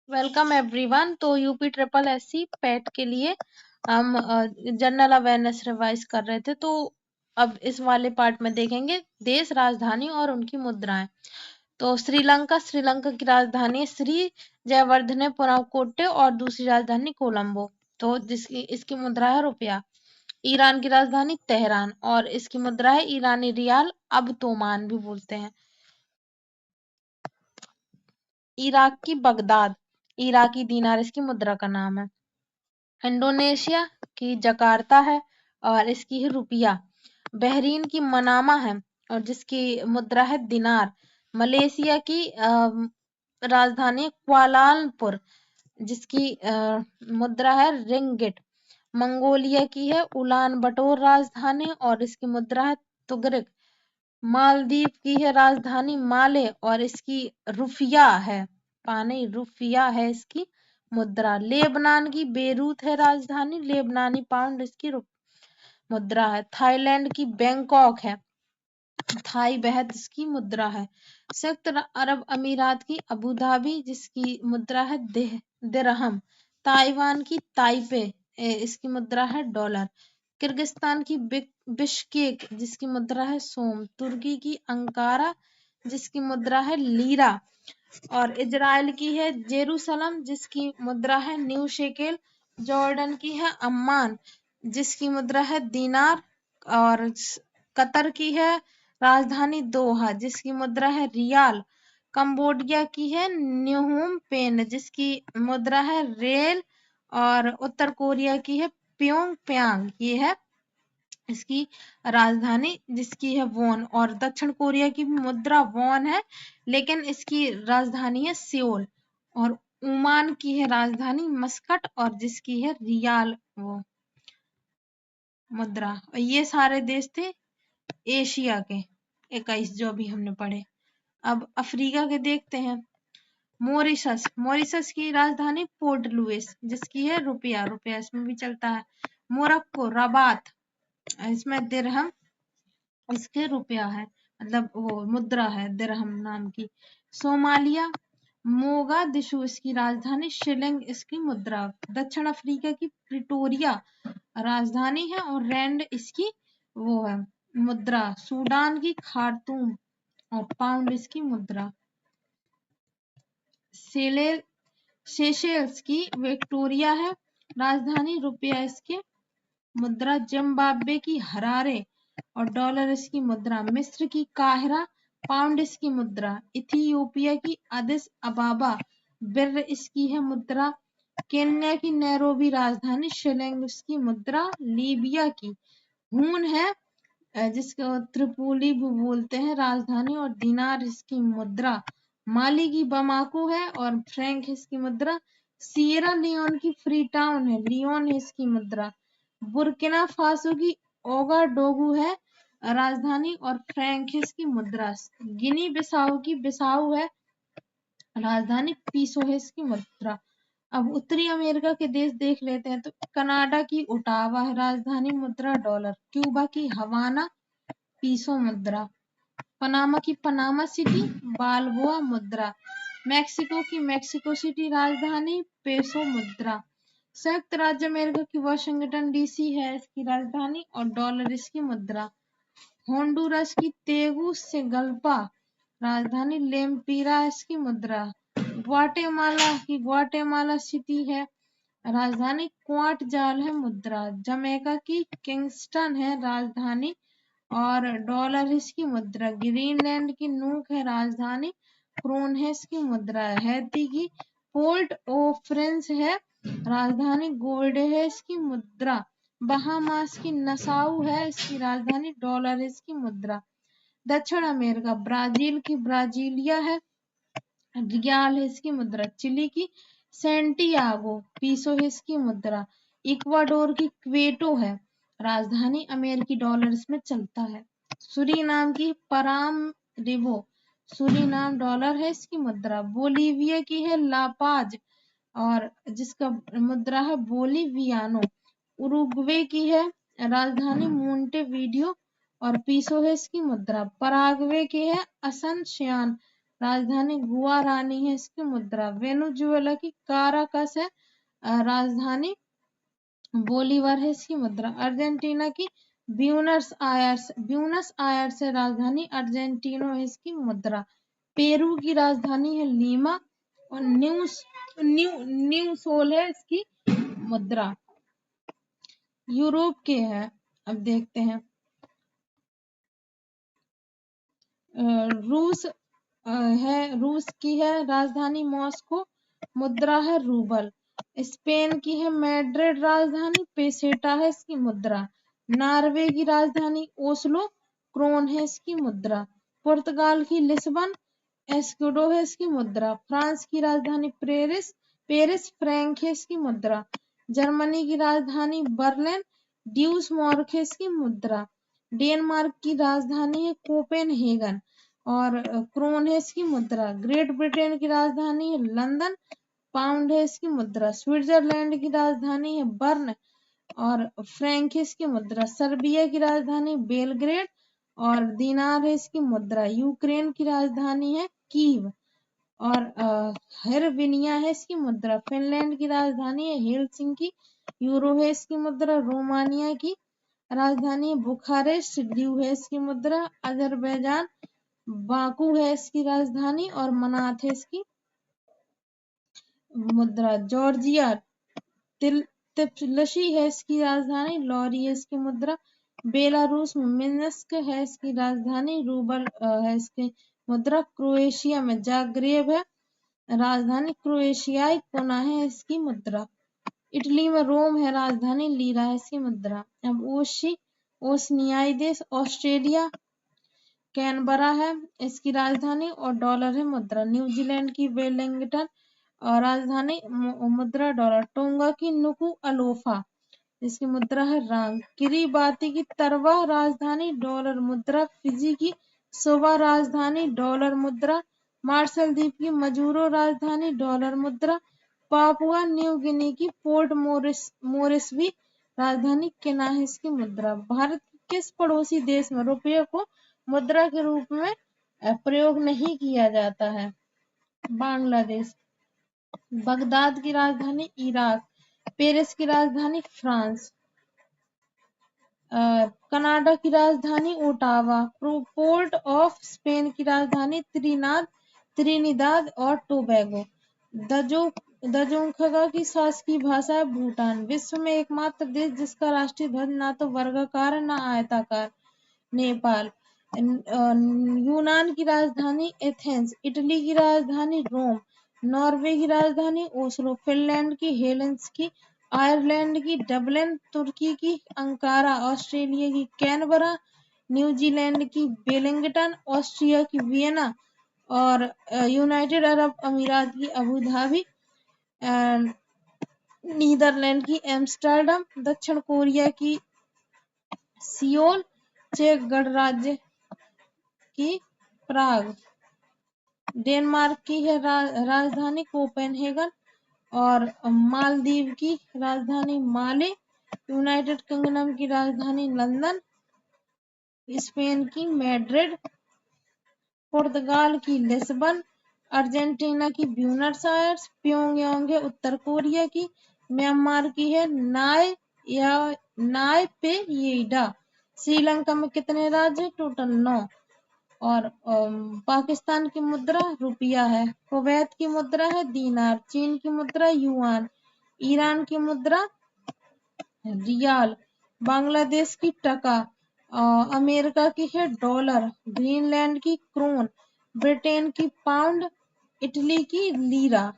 Welcome everyone. तो UP triple SC PAT के लिए हम जनरल अवेयरनेस रिवाइज कर रहे थे। तो अब इस वाले पार्ट में देखेंगे देश, राजधानी और उनकी मुद्राएं। तो श्रीलंका की राजधानी श्री जयवर्धनेपुरम कोट्टे और दूसरी राजधानी कोलंबो। तो जिसकी इसकी मुद्रा है रुपया। ईरान की राजधानी तेहरान और इसकी मुद्रा है ईरानी रियाल, अब तोमान भी बोलते हैं। इराक की बगदाद, इराकी दीनार इसकी मुद्रा का नाम है। इंडोनेशिया की जकार्ता है और इसकी है रुपया। बहरीन की मनामा है और जिसकी मुद्रा है दिनार। मलेशिया की राजधानी क्वालालंपुर, जिसकी मुद्रा है रिंगिट। मंगोलिया की है उलान बटोर राजधानी और इसकी मुद्रा है तुगरिक। मालदीव की है राजधानी माले और इसकी रुफिया है, पानी रुफिया है इसकी मुद्रा। लेबनान की बेरूत है राजधानी, लेबनानी पाउंड इसकी मुद्रा है। थाईलैंड की बैंकॉक है, थाई बहत इसकी मुद्रा है। संयुक्त अरब अमीरात की अबू धाबी, जिसकी मुद्रा है दिरहम। ताइवान की ताइपे, इसकी मुद्रा है डॉलर। किर्गिस्तान की बिश्केक, जिसकी मुद्रा है सोम। तुर्की की अंकारा, जिसकी मुद्रा है लीरा। और इजराइल की है जेरूसलम, जिसकी मुद्रा है न्यू शेकेल। जॉर्डन की है अम्मान, जिसकी मुद्रा है दीनार। और कतर की है राजधानी दोहा, जिसकी मुद्रा है रियाल। कंबोडिया की है न्यूम पेन, जिसकी मुद्रा है रेल। और उत्तर कोरिया की है प्योंग प्यांग, ये है इसकी राजधानी, जिसकी है वॉन। और दक्षिण कोरिया की भी मुद्रा वॉन है, लेकिन इसकी राजधानी है सियोल। और ओमान की है राजधानी मस्कट और जिसकी है रियाल वो मुद्रा। और ये सारे देश थे एशिया के 21 जो भी हमने पढ़े। अब अफ्रीका के देखते हैं। मॉरिशस की राजधानी पोर्ट लुइस, जिसकी है रुपया, रुपया इसमें भी चलता है। मोरक्को रबात, इसमें दिरहम इसके रुपया है, मतलब वो मुद्रा है दिरहम नाम की। सोमालिया मोगादिशु इसकी राजधानी, शिलिंग इसकी मुद्रा। दक्षिण अफ्रीका की प्रिटोरिया राजधानी है और रैंड इसकी वो है मुद्रा। सूडान की खार्तूम और पाउंड इसकी मुद्रा। सेशेल्स की विक्टोरिया है, राजधानी रुपया इसके मुद्रा। जिम्बाब्वे की हरारे और डॉलर इसकी मुद्रा। मिस्र की काहिरा, पाउंड इसकी मुद्रा। इथियोपिया की अदिस अबाबा, बिर इसकी है मुद्रा। केन्या की नैरोबी राजधानी, शिलिंग इसकी मुद्रा। लीबिया की हून है, जिसको त्रिपोली भी बोलते हैं राजधानी, और दिनार इसकी मुद्रा। माली की बमाको है और फ्रैंक इसकी मुद्रा। सियरा लियोन की फ्री टाउन है, लियोन इसकी मुद्रा। बुर्किना फासो की ओगाडोगु है राजधानी और फ्रैंक इसकी मुद्रा। गिनी बिसाऊ की बिसाऊ है राजधानी, पीसो है इसकी मुद्रा। अब उत्तरी अमेरिका के देश देख लेते हैं। तो कनाडा की ओटावा है राजधानी, मुद्रा डॉलर। क्यूबा की हवाना, पीसो मुद्रा। पनामा की पनामा सिटी, बालबोआ मुद्रा। मैक्सिको की मैक्सिको सिटी राजधानी, पेसो मुद्रा। संयुक्त राज्य अमेरिका की वाशिंगटन डीसी है इसकी राजधानी और डॉलर इसकी मुद्रा। होंडुरास की तेगु सेगल्पा राजधानी, लेम्पीरा इसकी मुद्रा। ग्वाटेमाला की ग्वाटेमाला सिटी है राजधानी, क्वाट जाल है मुद्रा। जमैका की किंगस्टन है राजधानी और डॉलर इसकी मुद्रा। ग्रीनलैंड की नूक है राजधानी, क्रोन है इसकी मुद्रा। हैती की पोर्ट ओ प्रिंस है राजधानी, गोल्ड है इसकी मुद्रा। बहामास की नसाउ है इसकी राजधानी, डॉलर इसकी मुद्रा। दक्षिण अमेरिका ब्राजील की ब्राजीलिया है, रियाल है इसकी मुद्रा। चिली की सेंटियागो, पीसो है इसकी मुद्रा। इक्वाडोर की क्वेटो है राजधानी, अमेरिकी डॉलर इसमें चलता है। सूरीनाम की पराम रिबो, सूरीनाम डॉलर है इसकी मुद्रा। बोलीविया की है लापाज और जिसका मुद्रा है बोलीवियानो। उरुग्वे की है राजधानी, मोंटेवीडियो और पीसो है इसकी मुद्रा। पराग्वे की है असनसियान राजधानी गुआरानी है इसकी मुद्रा। वेनेजुएला की काराकस है राजधानी, बोलीवर है इसकी मुद्रा। अर्जेंटीना की ब्यूनस आयर्स है राजधानी, अर्जेंटीनो है इसकी मुद्रा। पेरू की राजधानी है लीमा और न्यू सोल है इसकी मुद्रा। यूरोप के है, अब देखते हैं। रूस की है राजधानी मॉस्को, मुद्रा है रूबल। स्पेन की है मैड्रिड राजधानी, पेसेटा है इसकी मुद्रा। नॉर्वे की राजधानी ओस्लो, क्रोन है इसकी मुद्रा। पुर्तगाल की लिस्बन, एस्कुडो है इसकी मुद्रा। फ्रांस की राजधानी पेरिस, फ्रैंक है इसकी मुद्रा। जर्मनी की राजधानी बर्लिन, ड्यूस मार्क है इसकी मुद्रा। डेनमार्क की राजधानी है कोपेनहेगन और क्रोन है इसकी मुद्रा। ग्रेट ब्रिटेन की राजधानी है लंदन, पाउंड है इसकी मुद्रा। स्विट्जरलैंड की राजधानी है बर्न और फ्रैंक है इसकी मुद्रा। सर्बिया की राजधानी बेलग्रेड और दिनार है इसकी मुद्रा। यूक्रेन की राजधानी है कीव और हेरविनिया है इसकी मुद्रा। फिनलैंड की राजधानी है हेलसिंकी, यूरो है इसकी मुद्रा। रोमानिया की राजधानी बुखारेस्ट, ड्यू है इसकी मुद्रा। अजरबैजान बाकू है इसकी राजधानी और मनात है इसकी मुद्रा। जॉर्जिया तिफ्लिसी है इसकी राजधानी, लॉरी है इसकी मुद्रा। बेलारूस में मिन्स्क है इसकी राजधानी, रूबल है इसकी मुद्रा। क्रोएशिया में जाग्रेब है राजधानी, क्रोएशियाई कोना है इसकी मुद्रा। इटली में रोम है राजधानी, लीरा है इसकी मुद्रा। अब ओशनियाई देश ऑस्ट्रेलिया, कैनबरा है इसकी राजधानी और डॉलर है मुद्रा। न्यूजीलैंड की वेलिंगटन और राजधानी मुद्रा डॉलर। टोंगा की नुकु अलोफा, इसकी मुद्रा है रांग। किरीबाती की तरवा राजधानी, डॉलर मुद्रा। फिजी की सुबा राजधानी, डॉलर मुद्रा। मार्शल द्वीप की मजूरो राजधानी, डॉलर मुद्रा। पापुआ न्यू गिनी की पोर्ट मोरिस्बी राजधानी, केना है इसकी मुद्रा। भारत के किस पड़ोसी देश में रुपये को मुद्रा के रूप में प्रयोग नहीं किया जाता है? बांग्लादेश। बगदाद की राजधानी इराक, पेरिस की राजधानी फ्रांस, कनाडा की राजधानी ओटावा, पोर्ट ऑफ स्पेन की राजधानी त्रिनिदाद और टोबैगो। दजोंखगा की शासकीय भाषा है भूटान। विश्व में एकमात्र देश जिसका राष्ट्रीय ध्वज ना तो वर्गाकार है ना आयताकार, नेपाल। यूनान की राजधानी एथेंस, इटली की राजधानी रोम, नॉर्वे की राजधानी ओस्लो, फिनलैंड की हेलसिंकी, आयरलैंड की डबलिन, तुर्की की अंकारा, ऑस्ट्रेलिया की कैनबरा, न्यूजीलैंड की वेलिंगटन, ऑस्ट्रिया की वियना और यूनाइटेड अरब अमीरात की अबू धाबी, नीदरलैंड की एम्स्टर्डम, दक्षिण कोरिया की सियोल, चेक गणराज्य की प्राग, डेनमार्क की है राजधानी कोपेनहेगन और मालदीव की राजधानी माले, यूनाइटेड किंगडम की राजधानी लंदन, स्पेन की मैड्रिड, पुर्तगाल की लिस्बन, अर्जेंटीना की ब्यूनस आयर्स, प्योंगयांग है उत्तर कोरिया की, म्यांमार की है नाय पे येडा। श्रीलंका में कितने राज्य? टोटल 9। और पाकिस्तान की मुद्रा रुपया है। कुवैत की मुद्रा है दीनार। चीन की मुद्रा युआन। ईरान की मुद्रा रियाल। बांग्लादेश की टका। अमेरिका की है डॉलर। ग्रीनलैंड की क्रोन। ब्रिटेन की पाउंड। इटली की लीरा।